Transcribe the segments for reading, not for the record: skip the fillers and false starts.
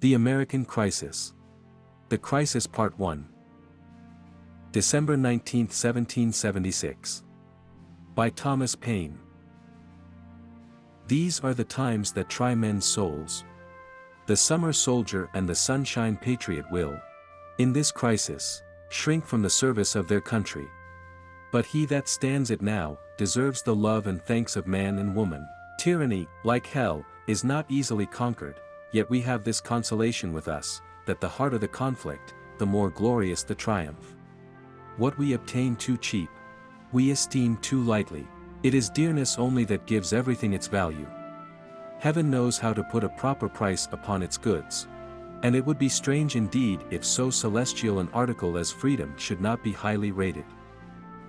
The American Crisis. The Crisis Part 1. December 19, 1776. By Thomas Paine. These are the times that try men's souls. The summer soldier and the sunshine patriot will, in this crisis, shrink from the service of their country. But he that stands it now, deserves the love and thanks of man and woman. Tyranny, like hell, is not easily conquered, yet we have this consolation with us, that the harder the conflict, the more glorious the triumph. What we obtain too cheap, we esteem too lightly. It is dearness only that gives everything its value. Heaven knows how to put a proper price upon its goods. And it would be strange indeed if so celestial an article as freedom should not be highly rated.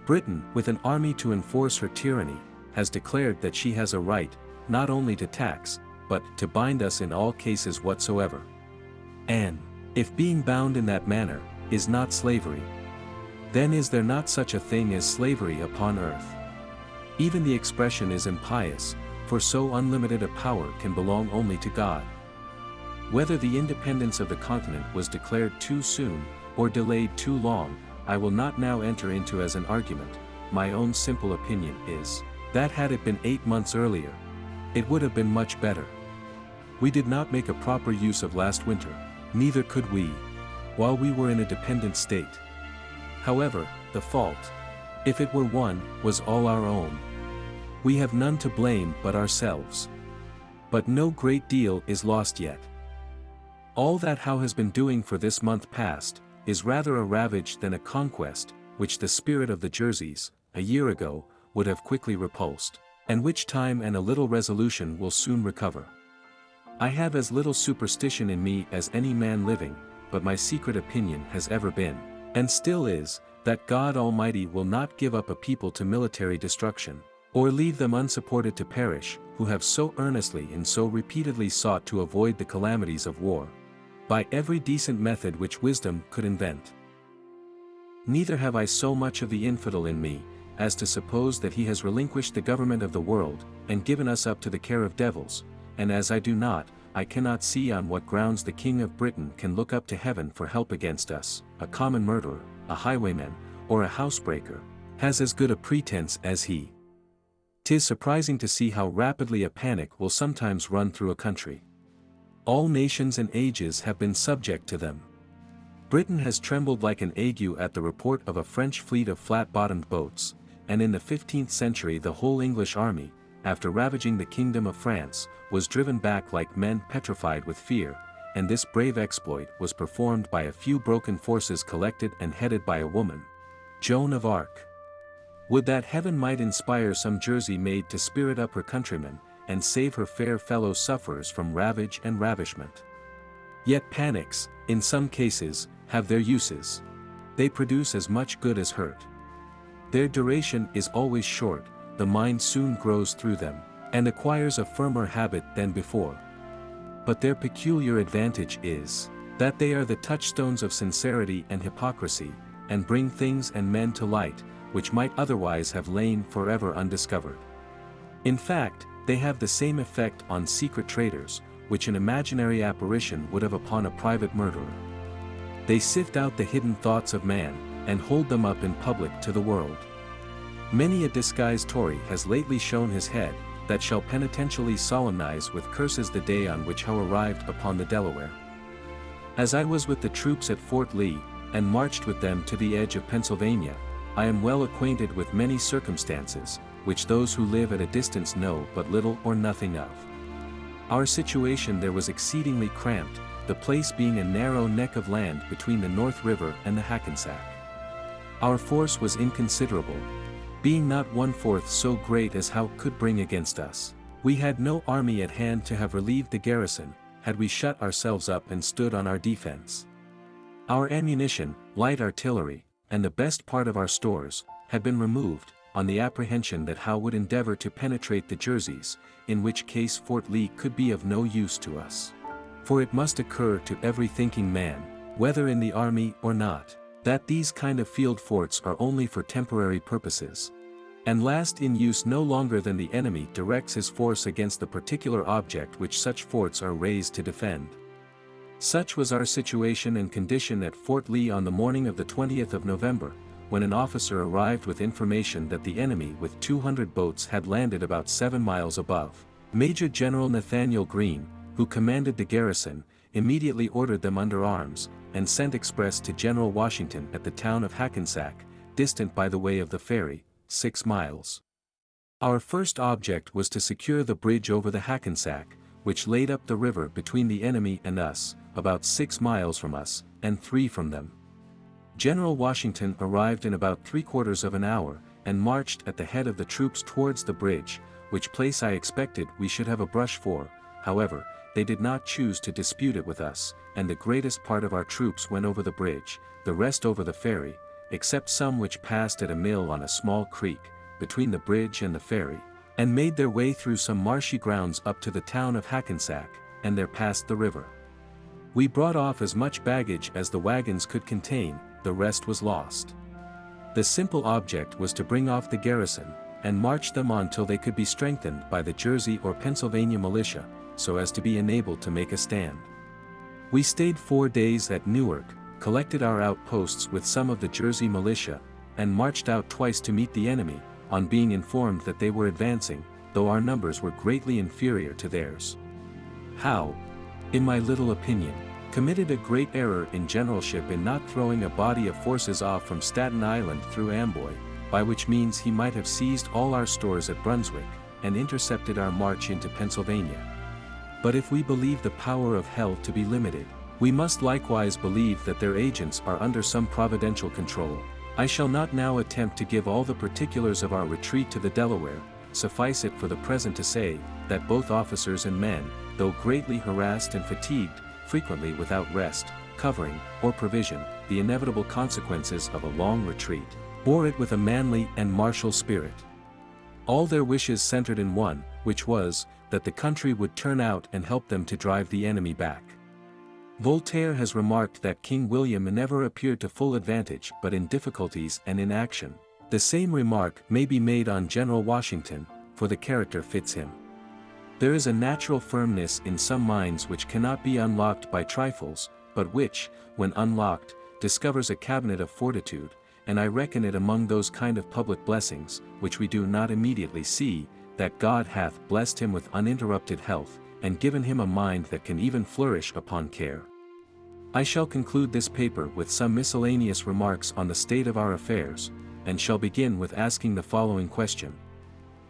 Britain, with an army to enforce her tyranny, has declared that she has a right, not only to tax, but to bind us in all cases whatsoever. And, if being bound in that manner, is not slavery, then is there not such a thing as slavery upon earth? Even the expression is impious, for so unlimited a power can belong only to God. Whether the independence of the continent was declared too soon, or delayed too long, I will not now enter into as an argument. My own simple opinion is, that had it been 8 months earlier, it would have been much better. We did not make a proper use of last winter, neither could we, while we were in a dependent state. However, the fault, if it were one, was all our own. We have none to blame but ourselves. But no great deal is lost yet. All that Howe has been doing for this month past, is rather a ravage than a conquest, which the spirit of the Jerseys, a year ago, would have quickly repulsed, and which time and a little resolution will soon recover. I have as little superstition in me as any man living, but my secret opinion has ever been, and still is, that God Almighty will not give up a people to military destruction, or leave them unsupported to perish, who have so earnestly and so repeatedly sought to avoid the calamities of war, by every decent method which wisdom could invent. Neither have I so much of the infidel in me, as to suppose that he has relinquished the government of the world, and given us up to the care of devils, and as I do not, I cannot see on what grounds the King of Britain can look up to heaven for help against us. A common murderer, a highwayman, or a housebreaker, has as good a pretense as he. 'Tis surprising to see how rapidly a panic will sometimes run through a country. All nations and ages have been subject to them. Britain has trembled like an ague at the report of a French fleet of flat-bottomed boats, and in the 15th century the whole English army, after ravaging the kingdom of France, was driven back like men petrified with fear, and this brave exploit was performed by a few broken forces collected and headed by a woman, Joan of Arc. Would that heaven might inspire some Jersey maid to spirit up her countrymen, and save her fair fellow sufferers from ravage and ravishment. Yet panics, in some cases, have their uses. They produce as much good as hurt. Their duration is always short, the mind soon grows through them, and acquires a firmer habit than before. But their peculiar advantage is, that they are the touchstones of sincerity and hypocrisy, and bring things and men to light, which might otherwise have lain forever undiscovered. In fact, they have the same effect on secret traitors, which an imaginary apparition would have upon a private murderer. They sift out the hidden thoughts of man, and hold them up in public to the world. Many a disguised Tory has lately shown his head, that shall penitentially solemnize with curses the day on which Howe arrived upon the Delaware. As I was with the troops at Fort Lee, and marched with them to the edge of Pennsylvania, I am well acquainted with many circumstances, which those who live at a distance know but little or nothing of. Our situation there was exceedingly cramped, the place being a narrow neck of land between the North River and the Hackensack. Our force was inconsiderable, being not 1/4 so great as Howe could bring against us. We had no army at hand to have relieved the garrison, had we shut ourselves up and stood on our defense. Our ammunition, light artillery, and the best part of our stores, had been removed, on the apprehension that Howe would endeavor to penetrate the Jerseys, in which case Fort Lee could be of no use to us. For it must occur to every thinking man, whether in the army or not, that these kind of field forts are only for temporary purposes, and last in use no longer than the enemy directs his force against the particular object which such forts are raised to defend. Such was our situation and condition at Fort Lee on the morning of the 20th of November, when an officer arrived with information that the enemy with 200 boats had landed about 7 miles above. Major General Nathaniel Greene, who commanded the garrison, immediately ordered them under arms, and sent express to General Washington at the town of Hackensack, distant by the way of the ferry, 6 miles. Our first object was to secure the bridge over the Hackensack, which laid up the river between the enemy and us, about 6 miles from us, and 3 from them. General Washington arrived in about 3/4 of an hour, and marched at the head of the troops towards the bridge, which place I expected we should have a brush for. However, they did not choose to dispute it with us, and the greatest part of our troops went over the bridge, the rest over the ferry, except some which passed at a mill on a small creek, between the bridge and the ferry, and made their way through some marshy grounds up to the town of Hackensack, and there passed the river. We brought off as much baggage as the wagons could contain, the rest was lost. The simple object was to bring off the garrison, and march them on till they could be strengthened by the Jersey or Pennsylvania militia, so as to be enabled to make a stand. We stayed 4 days at Newark, collected our outposts with some of the Jersey militia, and marched out twice to meet the enemy, on being informed that they were advancing, though our numbers were greatly inferior to theirs. Howe, in my little opinion, committed a great error in generalship in not throwing a body of forces off from Staten Island through Amboy, by which means he might have seized all our stores at Brunswick, and intercepted our march into Pennsylvania. But if we believe the power of hell to be limited, we must likewise believe that their agents are under some providential control. I shall not now attempt to give all the particulars of our retreat to the Delaware, suffice it for the present to say, that both officers and men, though greatly harassed and fatigued, frequently without rest, covering, or provision, the inevitable consequences of a long retreat, bore it with a manly and martial spirit. All their wishes centered in one, which was, that the country would turn out and help them to drive the enemy back. Voltaire has remarked that King William never appeared to full advantage but in difficulties and in action. The same remark may be made on General Washington, for the character fits him. There is a natural firmness in some minds which cannot be unlocked by trifles, but which, when unlocked, discovers a cabinet of fortitude, and I reckon it among those kind of public blessings, which we do not immediately see, that God hath blessed him with uninterrupted health, and given him a mind that can even flourish upon care. I shall conclude this paper with some miscellaneous remarks on the state of our affairs, and shall begin with asking the following question.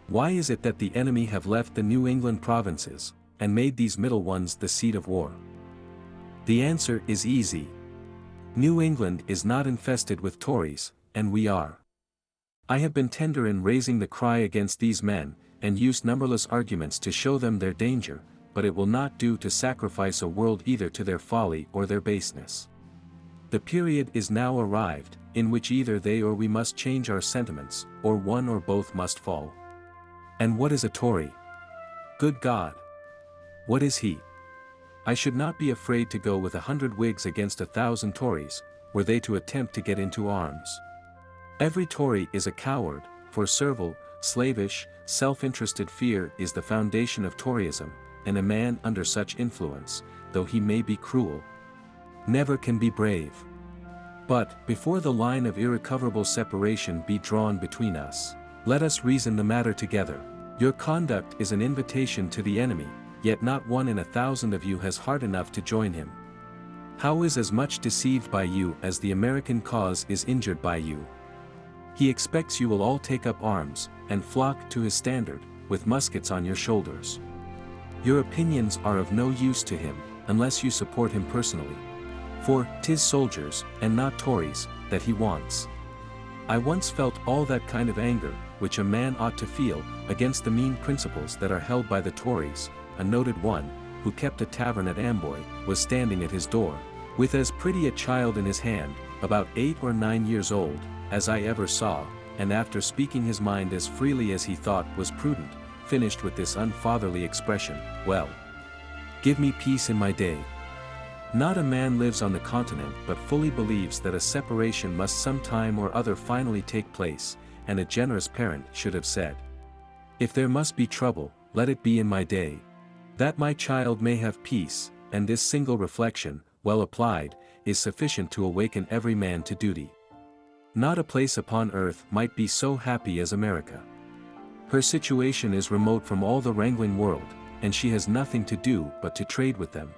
Why is it that the enemy have left the New England provinces, and made these middle ones the seat of war? The answer is easy. New England is not infested with Tories, and we are. I have been tender in raising the cry against these men, and used numberless arguments to show them their danger, but it will not do to sacrifice a world either to their folly or their baseness. The period is now arrived, in which either they or we must change our sentiments, or one or both must fall. And what is a Tory? Good God! What is he? I should not be afraid to go with 100 Whigs against 1,000 Tories, were they to attempt to get into arms. Every Tory is a coward, for servile, slavish, self-interested fear is the foundation of Toryism, and a man under such influence, though he may be cruel, never can be brave. But, before the line of irrecoverable separation be drawn between us, let us reason the matter together. Your conduct is an invitation to the enemy, yet not one in 1,000 of you has heart enough to join him. Howe is as much deceived by you as the American cause is injured by you. He expects you will all take up arms, and flock to his standard, with muskets on your shoulders. Your opinions are of no use to him, unless you support him personally. For 'tis soldiers, and not Tories, that he wants. I once felt all that kind of anger, which a man ought to feel, against the mean principles that are held by the Tories. A noted one, who kept a tavern at Amboy, was standing at his door, with as pretty a child in his hand, about 8 or 9 years old, as I ever saw, and after speaking his mind as freely as he thought was prudent, finished with this unfatherly expression, "Well, give me peace in my day." Not a man lives on the continent but fully believes that a separation must some time or other finally take place, and a generous parent should have said, "If there must be trouble, let it be in my day, that my child may have peace, and this single reflection, well applied, is sufficient to awaken every man to duty. Not a place upon earth might be so happy as America. Her situation is remote from all the wrangling world, and she has nothing to do but to trade with them.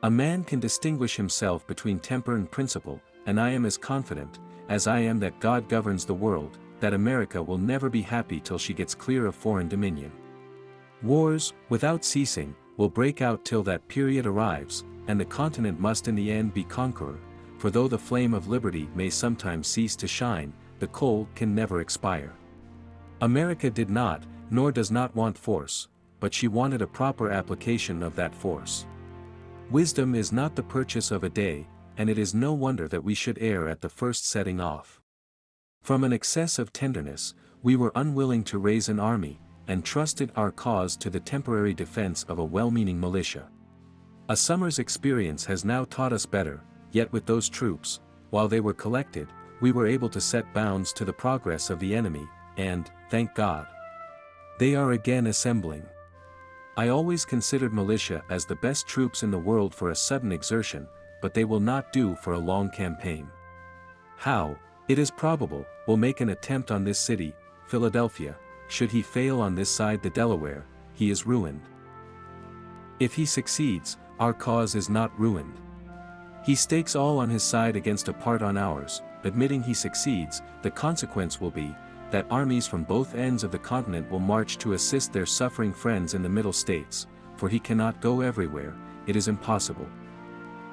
A man can distinguish himself between temper and principle, and I am as confident, as I am that God governs the world, that America will never be happy till she gets clear of foreign dominion. Wars, without ceasing, will break out till that period arrives, and the continent must in the end be conqueror, for though the flame of liberty may sometimes cease to shine, the coal can never expire. America did not, nor does not want force, but she wanted a proper application of that force. Wisdom is not the purchase of a day, and it is no wonder that we should err at the first setting off. From an excess of tenderness, we were unwilling to raise an army, and trusted our cause to the temporary defense of a well-meaning militia. A summer's experience has now taught us better, yet with those troops, while they were collected, we were able to set bounds to the progress of the enemy, and, thank God, they are again assembling. I always considered militia as the best troops in the world for a sudden exertion, but they will not do for a long campaign. Howe, it is probable, will make an attempt on this city, Philadelphia. Should he fail on this side the Delaware, he is ruined. If he succeeds, our cause is not ruined. He stakes all on his side against a part on ours. Admitting he succeeds, the consequence will be that armies from both ends of the continent will march to assist their suffering friends in the Middle States, for he cannot go everywhere, it is impossible.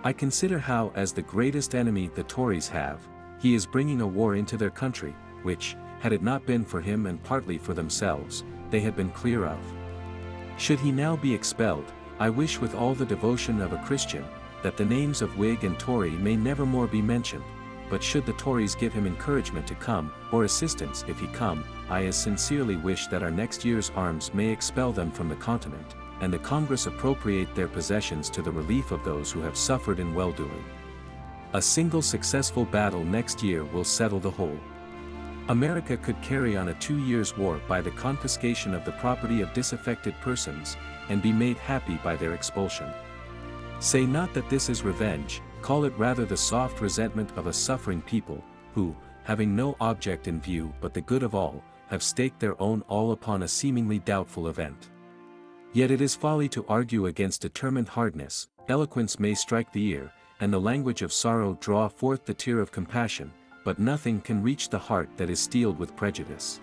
I consider Howe as the greatest enemy the Tories have. He is bringing a war into their country, which, had it not been for him and partly for themselves, they had been clear of. Should he now be expelled, I wish with all the devotion of a Christian, that the names of Whig and Tory may never more be mentioned, but should the Tories give him encouragement to come, or assistance if he come, I as sincerely wish that our next year's arms may expel them from the continent, and the Congress appropriate their possessions to the relief of those who have suffered in well-doing. A single successful battle next year will settle the whole. America could carry on a 2 years' war by the confiscation of the property of disaffected persons, and be made happy by their expulsion. Say not that this is revenge, call it rather the soft resentment of a suffering people, who, having no object in view but the good of all, have staked their own all upon a seemingly doubtful event. Yet it is folly to argue against determined hardness. Eloquence may strike the ear, and the language of sorrow draw forth the tear of compassion, but nothing can reach the heart that is steeled with prejudice.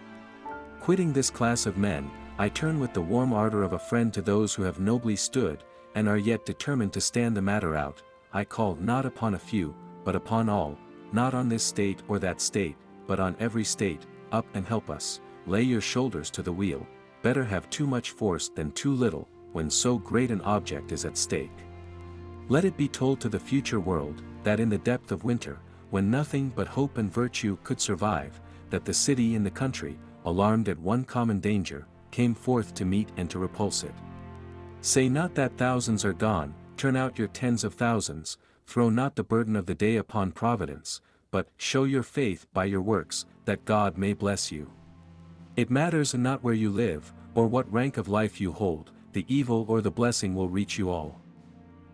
Quitting this class of men, I turn with the warm ardor of a friend to those who have nobly stood, and are yet determined to stand the matter out. I call not upon a few, but upon all, not on this state or that state, but on every state. Up and help us, lay your shoulders to the wheel. Better have too much force than too little, when so great an object is at stake. Let it be told to the future world, that in the depth of winter, when nothing but hope and virtue could survive, that the city and the country, alarmed at one common danger, came forth to meet and to repulse it. Say not that thousands are gone, turn out your tens of thousands, throw not the burden of the day upon Providence, but show your faith by your works, that God may bless you. It matters not where you live, or what rank of life you hold, the evil or the blessing will reach you all.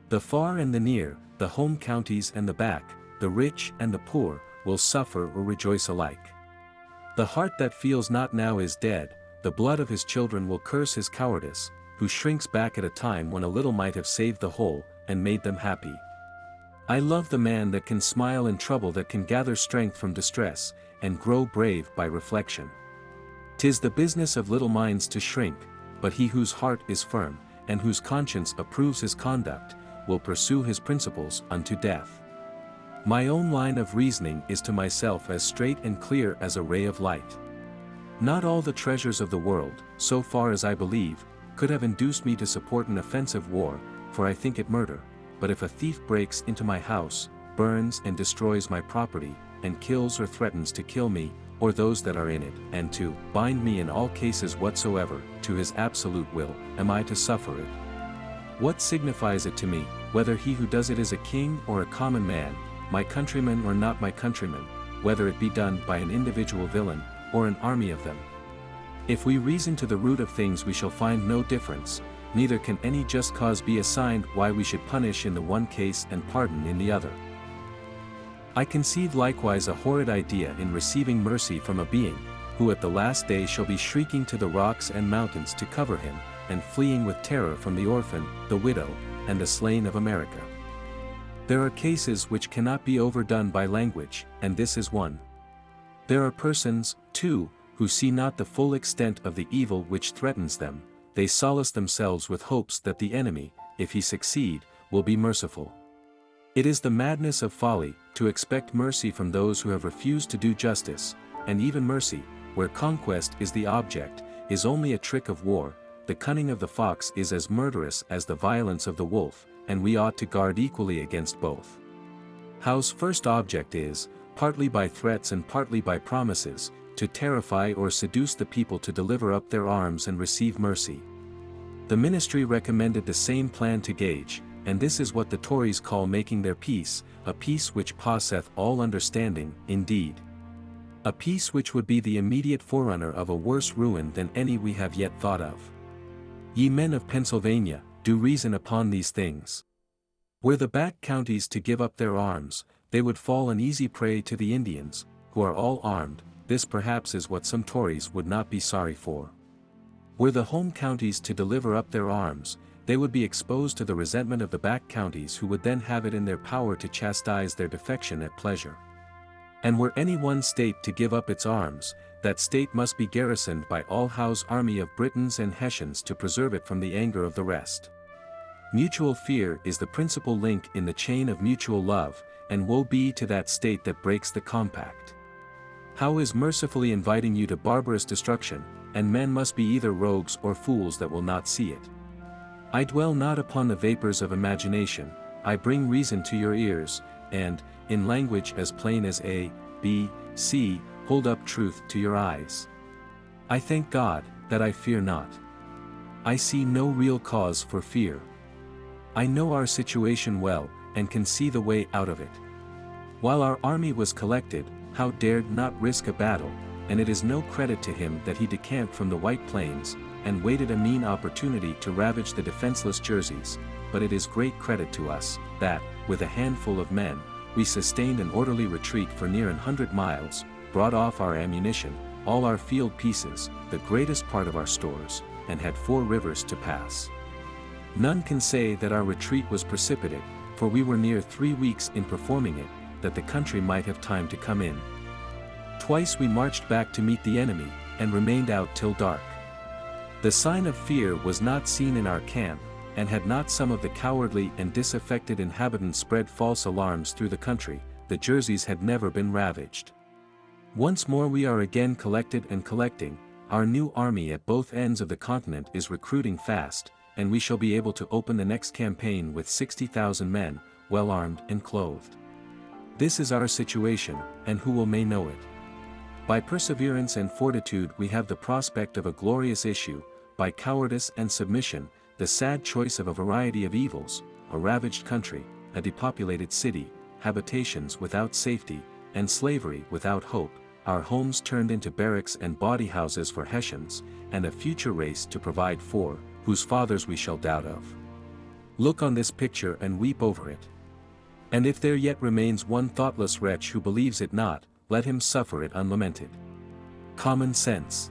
The far and the near, the home counties and the back, the rich and the poor, will suffer or rejoice alike. The heart that feels not now is dead, the blood of his children will curse his cowardice, who shrinks back at a time when a little might have saved the whole, and made them happy. I love the man that can smile in trouble, that can gather strength from distress, and grow brave by reflection. 'Tis the business of little minds to shrink, but he whose heart is firm, and whose conscience approves his conduct, will pursue his principles unto death. My own line of reasoning is to myself as straight and clear as a ray of light. Not all the treasures of the world, so far as I believe, could have induced me to support an offensive war, for I think it murder, but if a thief breaks into my house, burns and destroys my property, and kills or threatens to kill me, or those that are in it, and to bind me in all cases whatsoever, to his absolute will, am I to suffer it? What signifies it to me, whether he who does it is a king or a common man, my countryman or not my countryman, whether it be done by an individual villain, or an army of them? If we reason to the root of things we shall find no difference, neither can any just cause be assigned why we should punish in the one case and pardon in the other. I conceive likewise a horrid idea in receiving mercy from a being, who at the last day shall be shrieking to the rocks and mountains to cover him, and fleeing with terror from the orphan, the widow, and the slain of America. There are cases which cannot be overdone by language, and this is one. There are persons, too, who see not the full extent of the evil which threatens them. They solace themselves with hopes that the enemy, if he succeed, will be merciful. It is the madness of folly, to expect mercy from those who have refused to do justice, and even mercy, where conquest is the object, is only a trick of war. The cunning of the fox is as murderous as the violence of the wolf, and we ought to guard equally against both. Howe's first object is, partly by threats and partly by promises, to terrify or seduce the people to deliver up their arms and receive mercy. The ministry recommended the same plan to Gage, and this is what the Tories call making their peace, a peace which passeth all understanding, indeed. A peace which would be the immediate forerunner of a worse ruin than any we have yet thought of. Ye men of Pennsylvania, do reason upon these things. Were the back counties to give up their arms, they would fall an easy prey to the Indians, who are all armed. This perhaps is what some Tories would not be sorry for. Were the home counties to deliver up their arms, they would be exposed to the resentment of the back counties, who would then have it in their power to chastise their defection at pleasure. And were any one state to give up its arms, that state must be garrisoned by all Howe's army of Britons and Hessians to preserve it from the anger of the rest. Mutual fear is the principal link in the chain of mutual love, and woe be to that state that breaks the compact. Howe is mercifully inviting you to barbarous destruction, and men must be either rogues or fools that will not see it. I dwell not upon the vapors of imagination, I bring reason to your ears, and, in language as plain as A, B, C, hold up truth to your eyes. I thank God, that I fear not. I see no real cause for fear. I know our situation well, and can see the way out of it. While our army was collected, Howe dared not risk a battle, and it is no credit to him that he decamped from the White Plains, and waited a mean opportunity to ravage the defenseless Jerseys, but it is great credit to us, that, with a handful of men, we sustained an orderly retreat for near 100 miles, brought off our ammunition, all our field pieces, the greatest part of our stores, and had 4 rivers to pass. None can say that our retreat was precipitate, for we were near 3 weeks in performing it, that the country might have time to come in. Twice we marched back to meet the enemy, and remained out till dark. The sign of fear was not seen in our camp, and had not some of the cowardly and disaffected inhabitants spread false alarms through the country, the Jerseys had never been ravaged. Once more we are again collected and collecting, our new army at both ends of the continent is recruiting fast, and we shall be able to open the next campaign with 60,000 men, well armed and clothed. This is our situation, and who may know it? By perseverance and fortitude we have the prospect of a glorious issue, by cowardice and submission, the sad choice of a variety of evils, a ravaged country, a depopulated city, habitations without safety, and slavery without hope, our homes turned into barracks and bawdy houses for Hessians, and a future race to provide for, whose fathers we shall doubt of. Look on this picture and weep over it. And if there yet remains one thoughtless wretch who believes it not, let him suffer it unlamented. Common sense.